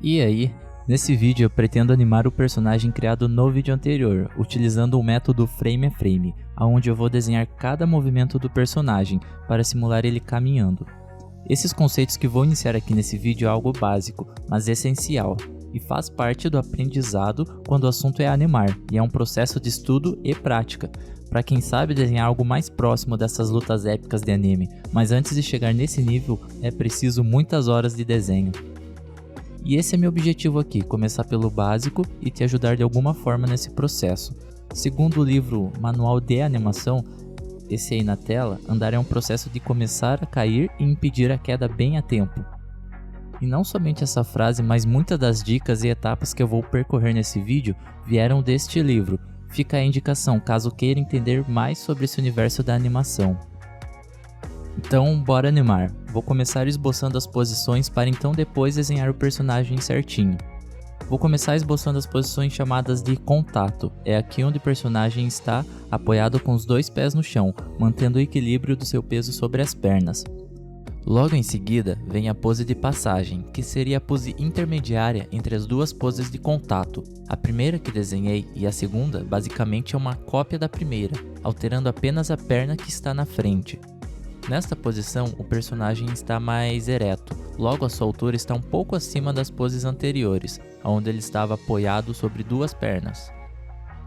E aí, nesse vídeo eu pretendo animar o personagem criado no vídeo anterior, utilizando o método frame a frame, onde eu vou desenhar cada movimento do personagem para simular ele caminhando. Esses conceitos que vou iniciar aqui nesse vídeo é algo básico, mas essencial, e faz parte do aprendizado quando o assunto é animar, e é um processo de estudo e prática, para quem sabe desenhar algo mais próximo dessas lutas épicas de anime, mas antes de chegar nesse nível é preciso muitas horas de desenho. E esse é meu objetivo aqui, começar pelo básico e te ajudar de alguma forma nesse processo. Segundo o livro Manual de Animação, esse aí na tela, andar é um processo de começar a cair e impedir a queda bem a tempo. E não somente essa frase, mas muitas das dicas e etapas que eu vou percorrer nesse vídeo vieram deste livro. Fica a indicação caso queira entender mais sobre esse universo da animação. Então, bora animar. Vou começar esboçando as posições para então depois desenhar o personagem certinho. Vou começar esboçando as posições chamadas de contato. É aqui onde o personagem está apoiado com os dois pés no chão, mantendo o equilíbrio do seu peso sobre as pernas. Logo em seguida, vem a pose de passagem, que seria a pose intermediária entre as duas poses de contato. A primeira que desenhei e a segunda, basicamente é uma cópia da primeira, alterando apenas a perna que está na frente. Nesta posição, o personagem está mais ereto, logo a sua altura está um pouco acima das poses anteriores, onde ele estava apoiado sobre duas pernas.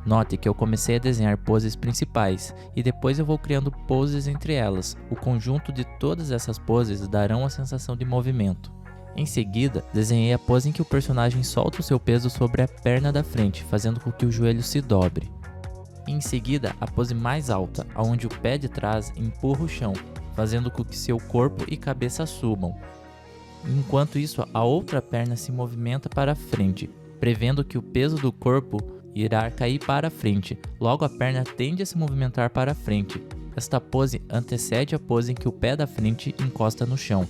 Note que eu comecei a desenhar poses principais, e depois eu vou criando poses entre elas. O conjunto de todas essas poses darão a sensação de movimento. Em seguida, desenhei a pose em que o personagem solta o seu peso sobre a perna da frente, fazendo com que o joelho se dobre. Em seguida, a pose mais alta, onde o pé de trás empurra o chão, fazendo com que seu corpo e cabeça subam. Enquanto isso, a outra perna se movimenta para a frente, prevendo que o peso do corpo irá cair para a frente, logo a perna tende a se movimentar para a frente. Esta pose antecede a pose em que o pé da frente encosta no chão.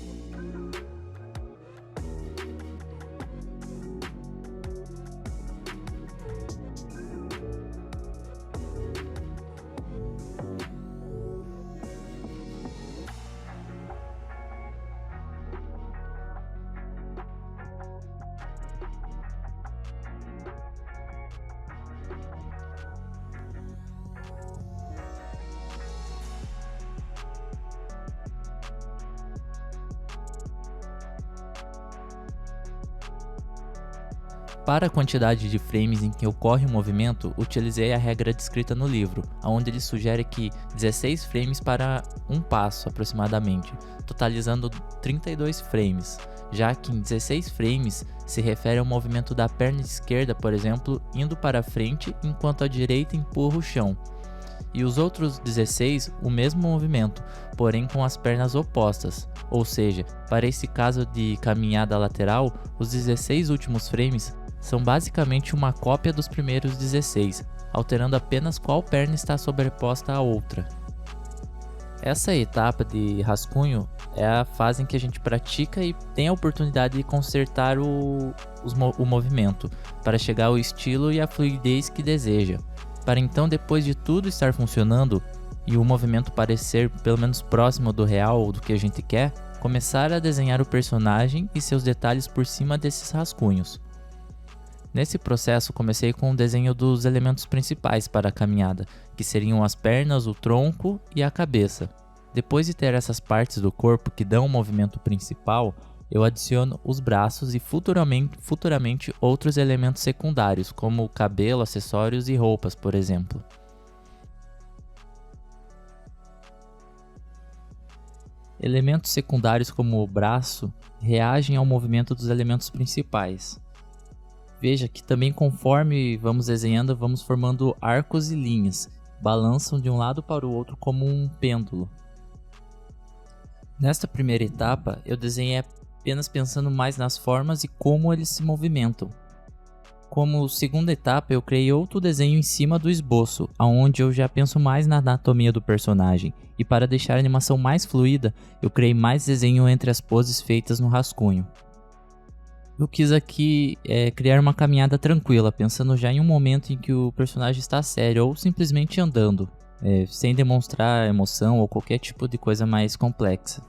Para a quantidade de frames em que ocorre o movimento, utilizei a regra descrita no livro, onde ele sugere que 16 frames para um passo aproximadamente, totalizando 32 frames, já que em 16 frames se refere ao movimento da perna esquerda, por exemplo, indo para a frente enquanto a direita empurra o chão. E os outros 16, o mesmo movimento, porém com as pernas opostas, ou seja, para esse caso de caminhada lateral, os 16 últimos frames são basicamente uma cópia dos primeiros 16, alterando apenas qual perna está sobreposta à outra. Essa etapa de rascunho é a fase em que a gente pratica e tem a oportunidade de consertar o movimento, para chegar ao estilo e à fluidez que deseja. Para então, depois de tudo estar funcionando e o movimento parecer pelo menos próximo do real ou do que a gente quer, começar a desenhar o personagem e seus detalhes por cima desses rascunhos. Nesse processo, comecei com o desenho dos elementos principais para a caminhada, que seriam as pernas, o tronco e a cabeça. Depois de ter essas partes do corpo que dão o movimento principal, eu adiciono os braços e futuramente outros elementos secundários, como o cabelo, acessórios e roupas, por exemplo. Elementos secundários como o braço reagem ao movimento dos elementos principais. Veja que também conforme vamos desenhando, vamos formando arcos e linhas, balançam de um lado para o outro como um pêndulo. Nesta primeira etapa, eu desenhei apenas pensando mais nas formas e como eles se movimentam. Como segunda etapa, eu criei outro desenho em cima do esboço, onde eu já penso mais na anatomia do personagem, e para deixar a animação mais fluida, eu criei mais desenho entre as poses feitas no rascunho. Eu quis aqui criar uma caminhada tranquila, pensando já em um momento em que o personagem está sério ou simplesmente andando, sem demonstrar emoção ou qualquer tipo de coisa mais complexa.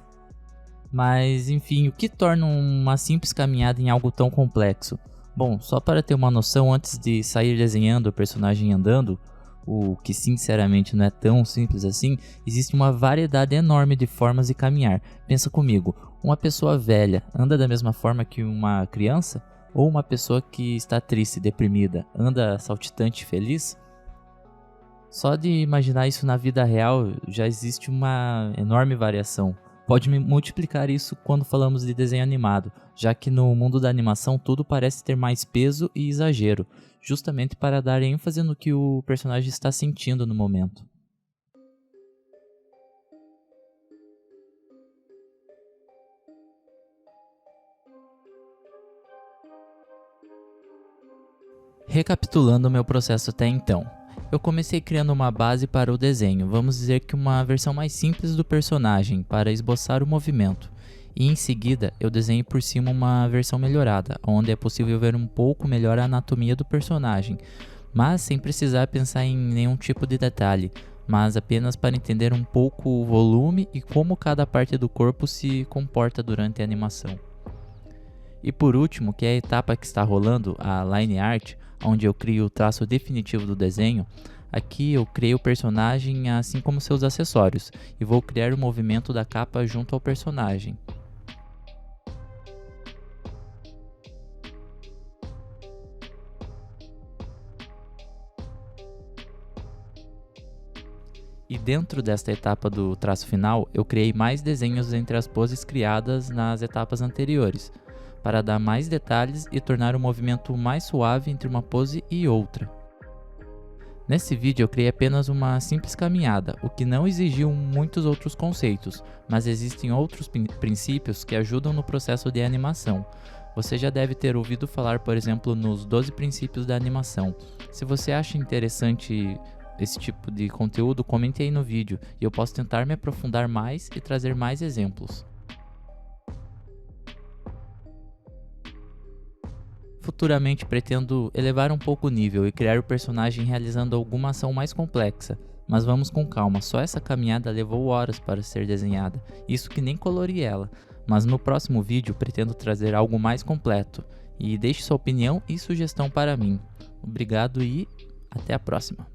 Mas enfim, o que torna uma simples caminhada em algo tão complexo? Bom, só para ter uma noção, antes de sair desenhando o personagem andando, o que sinceramente não é tão simples assim, existe uma variedade enorme de formas de caminhar. Pensa comigo, uma pessoa velha anda da mesma forma que uma criança? Ou uma pessoa que está triste, deprimida, anda saltitante e feliz? Só de imaginar isso na vida real já existe uma enorme variação. Pode multiplicar isso quando falamos de desenho animado, já que no mundo da animação tudo parece ter mais peso e exagero, justamente para dar ênfase no que o personagem está sentindo no momento. Recapitulando o meu processo até então. Eu comecei criando uma base para o desenho, vamos dizer que uma versão mais simples do personagem, para esboçar o movimento. E em seguida, eu desenhei por cima uma versão melhorada, onde é possível ver um pouco melhor a anatomia do personagem, mas sem precisar pensar em nenhum tipo de detalhe, mas apenas para entender um pouco o volume e como cada parte do corpo se comporta durante a animação. E por último, que é a etapa que está rolando, a Line Art, onde eu crio o traço definitivo do desenho. Aqui eu criei o personagem assim como seus acessórios, e vou criar o movimento da capa junto ao personagem. E dentro desta etapa do traço final, eu criei mais desenhos entre as poses criadas nas etapas anteriores, para dar mais detalhes e tornar o movimento mais suave entre uma pose e outra. Nesse vídeo eu criei apenas uma simples caminhada, o que não exigiu muitos outros conceitos, mas existem outros princípios que ajudam no processo de animação. Você já deve ter ouvido falar, por exemplo, nos 12 princípios da animação. Se você acha interessante esse tipo de conteúdo, comente aí no vídeo e eu posso tentar me aprofundar mais e trazer mais exemplos. Futuramente pretendo elevar um pouco o nível e criar o personagem realizando alguma ação mais complexa, mas vamos com calma, só essa caminhada levou horas para ser desenhada, isso que nem colori ela, mas no próximo vídeo pretendo trazer algo mais completo, e deixe sua opinião e sugestão para mim. Obrigado e até a próxima!